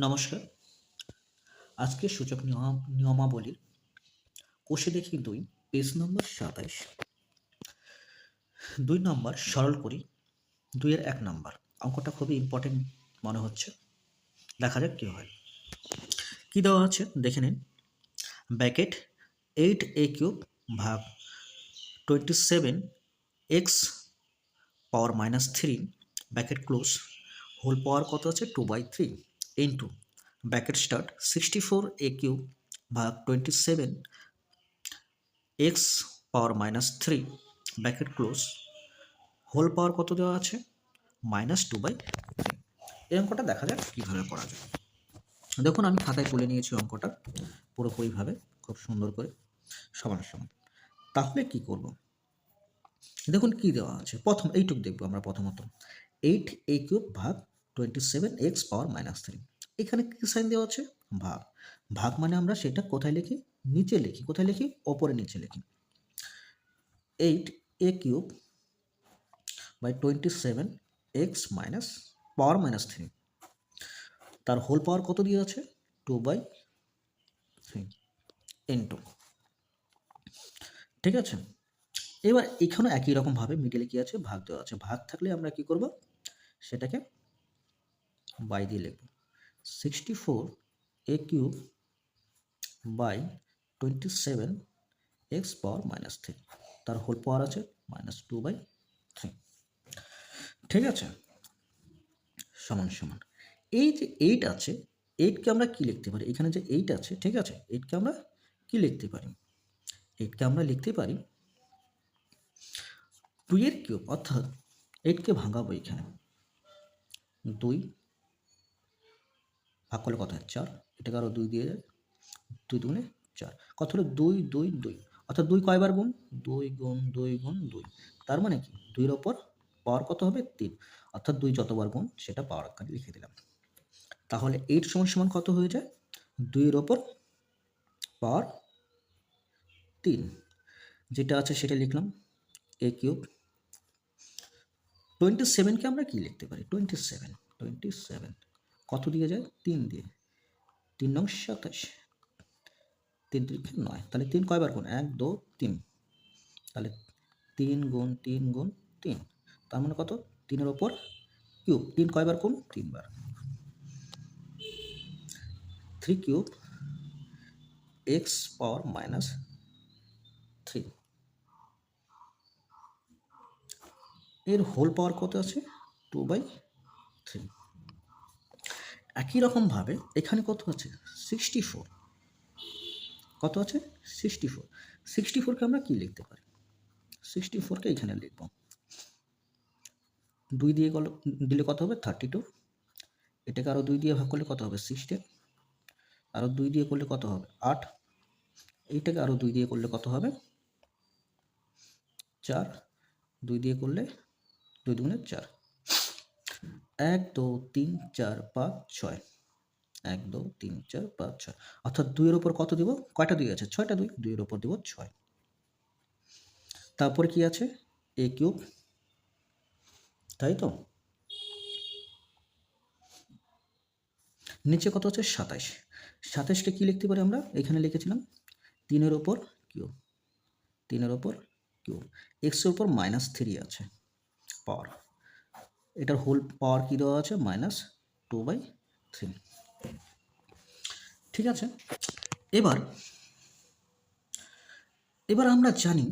নমস্কার। আজকে সূচক নিয়মাবলীর কোষে দেখি ২, পেজ নম্বর ২৭। ২ নম্বর সরল করি। ২ এর ১ নম্বর। অঙ্কটা খুবই ইম্পর্টেন্ট মনে হচ্ছে। দেখা যাক কি হয়। কি দেওয়া আছে দেখে নিন। ব্র্যাকেট 8a³ ভাগ 27x পাওয়ার -3 ব্র্যাকেট ক্লোজ হোল পাওয়ার কত আছে 2/3 ইন্টু ব্র্যাকেট স্টার্ট 64a³ ভাগ 27x পাওয়ার -3 ব্র্যাকেট ক্লোজ হোল পাওয়ার কত দেওয়া আছে -2/3। এই অঙ্কটা দেখা যাক কীভাবে করা যায়। দেখুন আমি খাতায় তুলে নিয়েছি অঙ্কটা পুরোপুরিভাবে খুব সুন্দর করে সমান সমান। তাহলে কি করব, দেখুন কি দেওয়া আছে। প্রথম এইটুকু দেখবো আমরা। প্রথমত 8a³ ভাগ 27x পাওয়ার -3। এখানে কি সাইন দেওয়া আছে? ভাগ। ভাগ মানে আমরা সেটা কোথায় লিখি? নিচে লিখি। কোথায় লিখি? ওপরে নিচে লিখি। 8a³ বাই 27x পাওয়ার -3 তার হোল পাওয়ার কত দিয়ে আছে 2/3 ইন্টু, ঠিক আছে। এবার এখানে একই রকমভাবে মিডিলে কি আছে? ভাগ দেওয়া আছে। ভাগ থাকলে আমরা কি করব? সেটাকে বাই দিয়ে লিখব। 64a³ বাই 27x পাওয়ার -3 তার হোল পাওয়ার আছে -2/3, ঠিক আছে, সমান সমান। এই যে 8 আছে, 8কে আমরা কি লিখতে পারি? এখানে যে 8 আছে, ঠিক আছে, 8কে আমরা কি লিখতে পারি? 8কে আমরা লিখতে পারি 2 এর কিউব, অর্থাৎ 8কে ভাঙাবো এখানে। 2 ভাগ করলে কত হয়? 4। এটাকে আরও 2 দিয়ে যায়। 2 দুগুণে 4। কত হলো? 2, 2, 2। অর্থাৎ 2 কয়বার গুণ? 2 গুণ 2 গুণ 2। তার মানে কি? 2 এর ওপর পাওয়ার কত হবে? 3। অর্থাৎ 2 যতবার গুণ সেটা পাওয়ার আকারে লিখে দিলাম। তাহলে 8 সমান সমান কত হয়ে যায়? 2 এর ওপর পাওয়ার 3, যেটা আছে সেটা লিখলাম a³ 27কে আমরা কি লিখতে পারি? 27 কত দিয়ে যায়? 3 দিয়ে। 3 নং 27, 3 3 9। তাহলে 3 কয়বার গুণ? 1 2 3। তাহলে 3 গুণ 3 গুণ 3, তার মানে কত? 3 এর ওপর কিউব। 3 কয়বার গুণ? 3 বার। 3 কিউব x পাওয়ার -3 এর হোল পাওয়ার কত আছে? 2/3। একই রকমভাবে এখানে কত আছে? 64। কত আছে? 64। 64কে আমরা কি লিখতে পারি? 64কে এখানে লিখব। 2 দিয়ে দিলে কত হবে? 32। এটাকে আরও 2 দিয়ে ভাগ করলে কত হবে? 16। আরও 2 দিয়ে করলে কত হবে? 8। এইটাকে আরও 2 দিয়ে করলে কত হবে? 4। 2 দিয়ে করলে 2 দুগুণে 4। 1 2 3 4 5 6। 1 2 3 4 5 6। অর্থাৎ 2 এর উপর কত দিব? কয়টা 2 আছে? 6টা 2। 2 এর উপর দিব 6। তারপরে কি আছে? a³, তাই তো? নিচে কত আছে? 27। 27কে কি লিখতে পারি আমরা? এখানে লিখেছিলাম 3 এর উপর কিউব। 3 এর উপর কিউব। x এর উপর -3 আছে পাওয়ার। এটার হোল পাওয়ার কি দেওয়া আছে? -2/3, ঠিক আছে। এবার আমরা জানি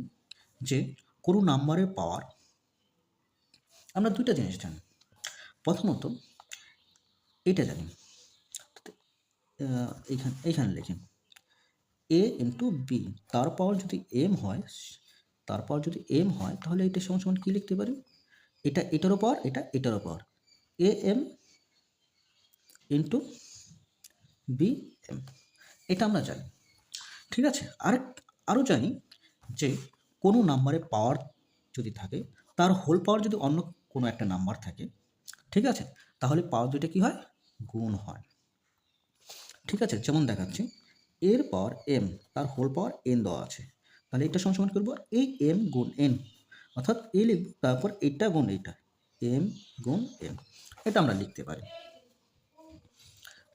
যে কোনো নাম্বারের পাওয়ার, আমরা দুইটা জিনিস জানি। প্রথমত এটা জানি, এইখানে লিখেন a ইন্টু বি, তার পাওয়ার যদি m হয়, তাহলে এটা সমান সমান কী লিখতে পারি? এটা এটারও পাওয়ার, এটা এটারও পাওয়ার, am ইন্টু bm। এটা আমরা জানি, ঠিক আছে। আরও জানি যে কোনো নাম্বারের পাওয়ার যদি থাকে, তার হোল পাওয়ার যদি অন্য কোনো একটা নাম্বার থাকে, ঠিক আছে, তাহলে পাওয়ার দুইটা কী হয়? গুণ হয়, ঠিক আছে। যেমন দেখাচ্ছি, এর পাওয়ার m, তার হোল পাওয়ার n দেওয়া আছে। তাহলে এটা সমান করবো এই m গুণ n, অর্থাৎ এ লিখব, তারপর এটা গুণ এটা, m গুণ n। এটা আমরা লিখতে পারি,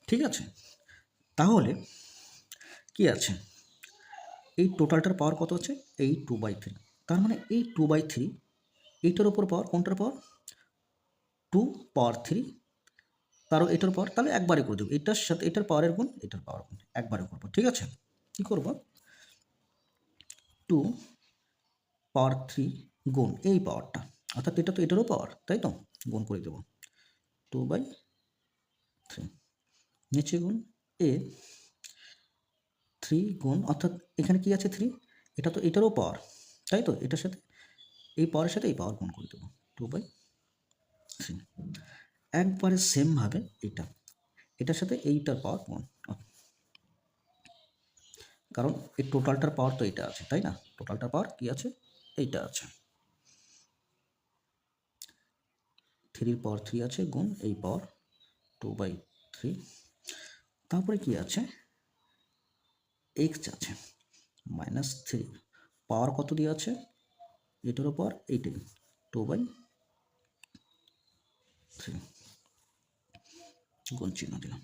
ঠিক আছে, তাহলে কি আছে, এই টোটালটার পাওয়ার কত হচ্ছে, এই 2/3, তার মানে এই 2/3 এইটার ওপর পাওয়ার, কোনটার পাওয়ার, 2 পাওয়ার 3, তারও এটার পাওয়ার, তাহলে একবারে করে দেবো, এটার সাথে এটার পাওয়ারের গুণ এটার পাওয়ার গুণ একবারে করবো। ঠিক আছে, কি করব, 2 পাওয়ার 3 গুণ এই পাওয়ারটা, অর্থাৎ এটা তো এটারও পাওয়ার, তাই তো, গুণ করে দেবো 2/3, নিচে গুণ এ 3 গুণ, অর্থাৎ এখানে কি আছে 3, এটা তো এটারও পাওয়ার, তাই তো, এটার সাথে এই পাওয়ারের সাথে এই পাওয়ার গুণ করে দেবো 2/3। একবারে সেমভাবে এটার সাথে এইটার পাওয়ার গুণ, কারণ এই টোটালটার পাওয়ার তো এইটা আছে, তাই না, টোটালটার পাওয়ার কি আছে, এইটা আছে, 3/3 আছে গুণ এই পাওয়ার 2/3, তারপরে কি আছে, এক্স আছে -3, পাওয়ার কত দিয়ে আছে, এটারও পাওয়ার এইটাই 2/3, গুণ চিহ্ন দিলাম।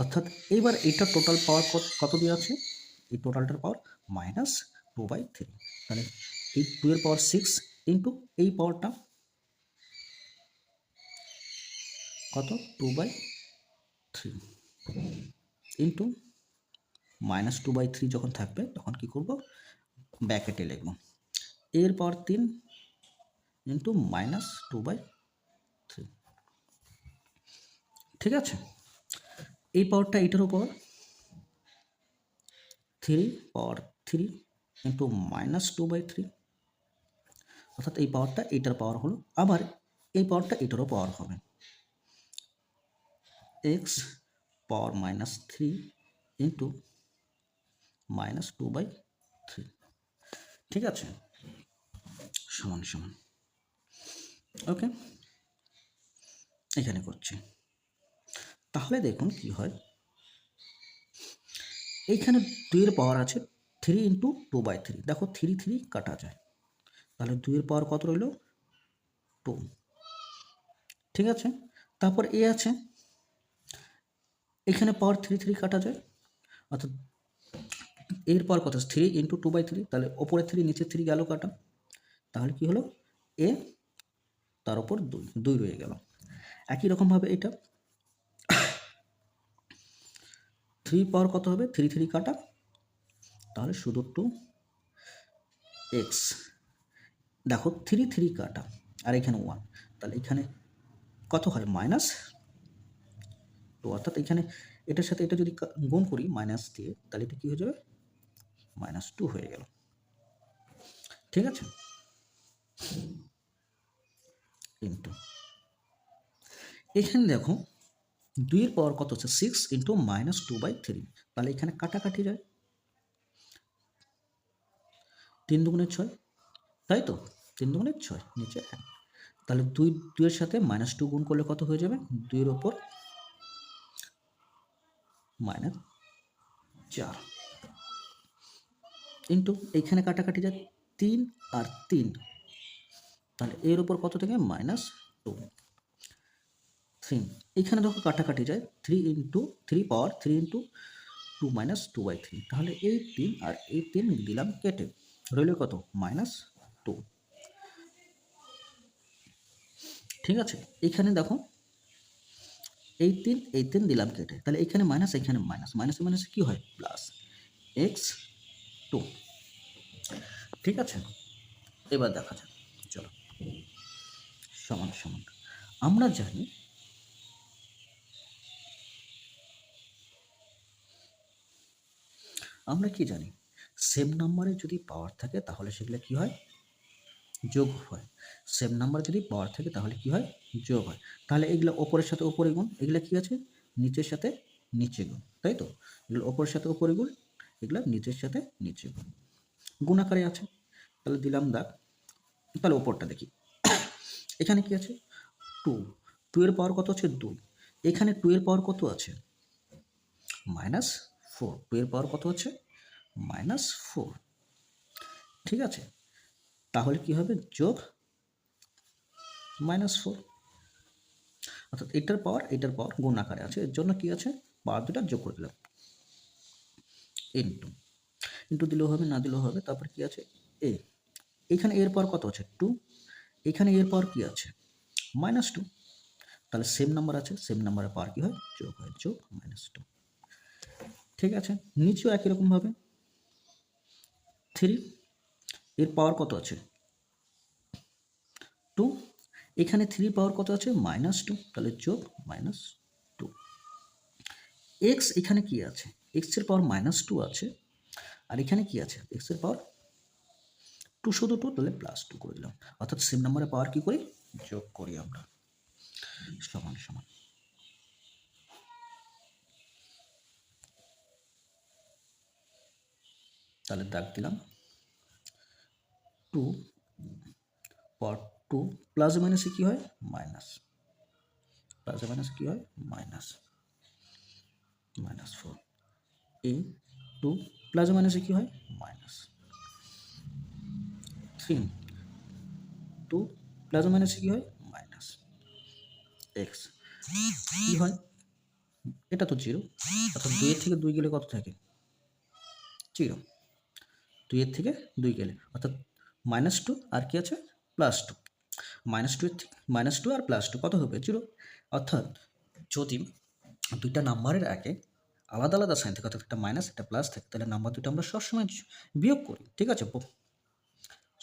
অর্থাৎ এইবার এইটার টোটাল পাওয়ার কত দিয়ে আছে, এই টোটালটার পাওয়ার -2/3, তাহলে এই 2 এর পাওয়ার 6 ইন্টু এই পাওয়ারটা কত, 2/3 ইন্টু -2/3 যখন থাকবে তখন কি করব, ব্র্যাকেটে লিখব এর পাওয়ার 3 ইন্টু -2/3। ঠিক আছে, এই পাওয়ারটা এটারও পাওয়ার 3/3 ইন্টু -2/3, অর্থাৎ এই পাওয়ারটা এটার পাওয়ার হলো, আবার এই পাওয়ারটা এটারও পাওয়ার হবে, এক্স পাওয়ার -3 ইন্টু -2/3। ঠিক আছে, সমান সমান, ওকে, এখানে করছি, তাহলে দেখুন কি হয়, এইখানে 2 এর পাওয়ার আছে 3 ইন্টু 2/3, দেখো 3 3 কাটা যায়, তাহলে 2 এর পাওয়ার কত রইল, 2। ঠিক আছে, তারপর এ আছে, এখানে পাওয়ার 3 3 কাটা যায়, অর্থাৎ এর পাওয়ার কত, 3 ইন্টু 2/3, তাহলে ওপরে 3 নিচে 3 গেল কাটা, তাহলে কি হলো, এ তার উপর 2 রয়ে গেল। একই রকমভাবে এটা 3 পাওয়ার কত হবে, 3 3 কাটা, তাহলে শুধু 2x, দেখো 3 3 কাটা আর এখানে 1, তাহলে এখানে কত হয়, -2, অর্থাৎ এখানে এটার সাথে এটা যদি গুণ করি মাইনাস দিয়ে, তাহলে এটা কি হয়ে যাবে, -2 হয়ে গেল। ঠিক আছে, ইন্টু এখানে দেখো 2 এর পাওয়ার কত হচ্ছে 6 ইন্টু -2/3, তাহলে এখানে কাটাকাটি যায়, 3 দুগুণে 6, তাই তো, 3 দুগুণে 6, নিচে 1, তাহলে 2 এর সাথে -2 গুণ করলে কত হয়ে যাবে, 2 এর ওপর -4 ইন্টু এইখানে কাটাকাটি যায় 3 আর 3, তাহলে এর উপর কত থেকে -2, 3, এইখানে দেখো কাটাকাটি যায় 3 ইন্টু 3 পাওয়ার 3 ইন্টু 2 -2/3, তাহলে এই 3 আর এই 3 দিলাম কেটে, রইল কত, -2। ঠিক আছে, এইখানে দেখো এই 3 দিলাম কেটে, তাহলে এখানে মাইনাস, এখানে মাইনাস, মাইনাসে মাইনাসে কি হয়, প্লাস x2। ঠিক আছে, এবার দেখা যাক, চলো, সমান সমান, আমরা জানি আমরা কি জানি, সেম নাম্বারে যদি পাওয়ার থাকে তাহলে সেগুলো কি হয়, যোগ হয়, সেম নাম্বার যদি পাওয়ার থাকে তাহলে কি হয়, যোগ হয়, তাহলে এগুলো ওপরের সাথে ওপরে গুণ, এগুলো কি আছে, নিচের সাথে নিচে গুণ, তাই তো, এগুলো ওপরের সাথে ওপরে গুণ, এগুলো নিচের সাথে নিচে গুণ, গুণ আকারে আছে, তাহলে দিলাম দাগ, তাহলে ওপরটা দেখি, এখানে কি আছে, 2, 2 এর পাওয়ার কত আছে, 2, এখানে 2 এর পাওয়ার কত আছে, -4, 2 এর পাওয়ার কত আছে, -4। ঠিক আছে, তাহলে কি হবে যোগ -4, অর্থাৎ এটার পাওয়ার গুণ আকারে আছে, এর জন্য কি আছে পাওয়ার দুটা যোগ করে দিলাম, ইন্টু ইন্টু দিলেও হবে, না দিলেও হবে। তারপর কি আছে এ, এখানে এর পাওয়ার কত আছে 2, এখানে এর পাওয়ার কি আছে -2, তাহলে সেম নাম্বার আছে, সেম নাম্বারের পাওয়ার কি হয় যোগ হয়, যোগ -2। ঠিক আছে, নিচেও একই রকমভাবে 3, এর পাওয়ার কত আছে 2, এখানে 3 পাওয়ার কত আছে -2, তাহলে যোগ -2। এক্স এখানে কি আছে, এক্স এর পাওয়ার -2 আছে, আর এখানে কি আছে এক্স এর পাওয়ার 2, শুধু 2, তাহলে +2 করে দিলাম, অর্থাৎ সেম নাম্বারের পাওয়ার কি করি যোগ করি আমরা, সমান সমান। তাহলে দাগ দিলাম 2 পাওয়ার 2 প্লাস মাইনাসে কি হয় মাইনাস, প্লাস মাইনাস কি হয় -4, এ 2 প্লাস মাইনাসে কি হয় -3, 2 প্লাস মাইনাসে কি হয় -x, কি হয় এটা তো 0, অর্থাৎ 2 এর থেকে 2 গেলে কত থাকে 0, 2 এর থেকে 2 গেলে অর্থাৎ -2 আর কি আছে +2, -2 এর থেকে -2 আর +2 কত হবে 0, অর্থাৎ যদি দুইটা নাম্বারের আগে আলাদা আলাদা সাইন থাকে, অর্থাৎ একটা মাইনাস একটা প্লাস থাকে, তাহলে নাম্বার দুটো আমরা সবসময় বিয়োগ করি, ঠিক আছে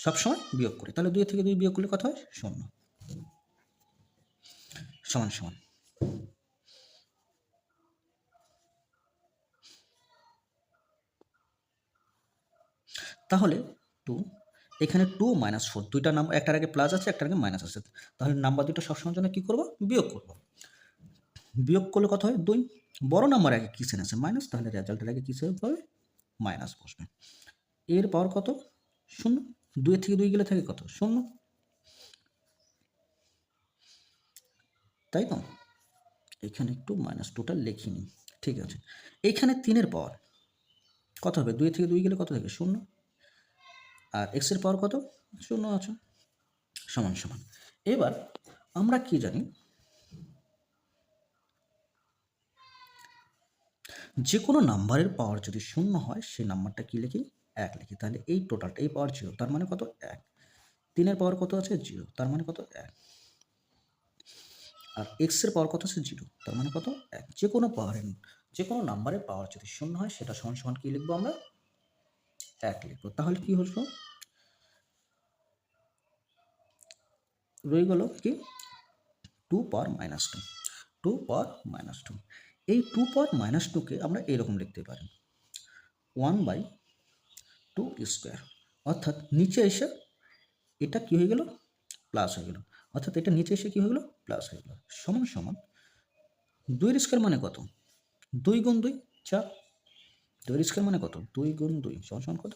সবসময় বিয়োগ করি। তাহলে 2 থেকে 2 বিয়োগ করলে কত হয় 0, সমান সমান। তাহলে 2, এখানে 2 -4, দুইটা নাম্বার একটার আগে প্লাস আছে একটার আগে মাইনাস আছে, তাহলে নাম্বার দুটো সবসময়ের জন্য কী করবো বিয়োগ করবো, বিয়োগ করলে কত হয় 2, বড় নাম্বার আগে কী সেন আছে মাইনাস, তাহলে রেজাল্টের আগে কী হবে মাইনাস বসবে। এর পাওয়ার কত 0, 2 থেকে 2 গেলে থাকে কত 0, তাই তো এখানে একটু -2টা লিখে নিই, ঠিক আছে। এইখানে 3-এর পাওয়ার কত হবে 2 থেকে 2 গেলে কত থাকে 0, আর এক্স এর পাওয়ার কত 0 আছে, সমান সমান। এবার আমরা কি জানি যে কোনো নাম্বারের পাওয়ার যদি 0 হয় সেই নাম্বারটা কি লিখি 1 লিখি, তাহলে এই টোটালটা এই পাওয়ার 0 তার মানে কত 1, 3-এর পাওয়ার কত আছে 0 তার মানে কত 1, আর এক্স এর পাওয়ার কত আছে 0 তার মানে কত 1, যে কোনো পাওয়ারের যে কোনো নাম্বারের পাওয়ার যদি 0 হয় সেটা সমান সমান কি লিখবো আমরা 1 লিখবো। তাহলে কি হলো রয়ে গেল কি 2 পাওয়ার -2, 2 পাওয়ার -2, এই 2 পাওয়ার -2কে আমরা এরকম লিখতে পারি 1/2², অর্থাৎ নিচে এসে এটা কি হয়ে গেল প্লাস হয়ে গেল, অর্থাৎ এটা নিচে এসে কি হয়ে গেল প্লাস হয়ে গেল, সমান সমান 2 স্কয়ার মানে কত 2 গুণ 2 4, 2 স্কয়ার মানে কত 2 গুণ 2 সমান সমান কত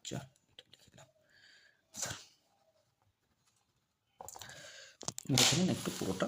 4, এটা লিখে দিলাম। দেখে নিন একটু পুরোটা।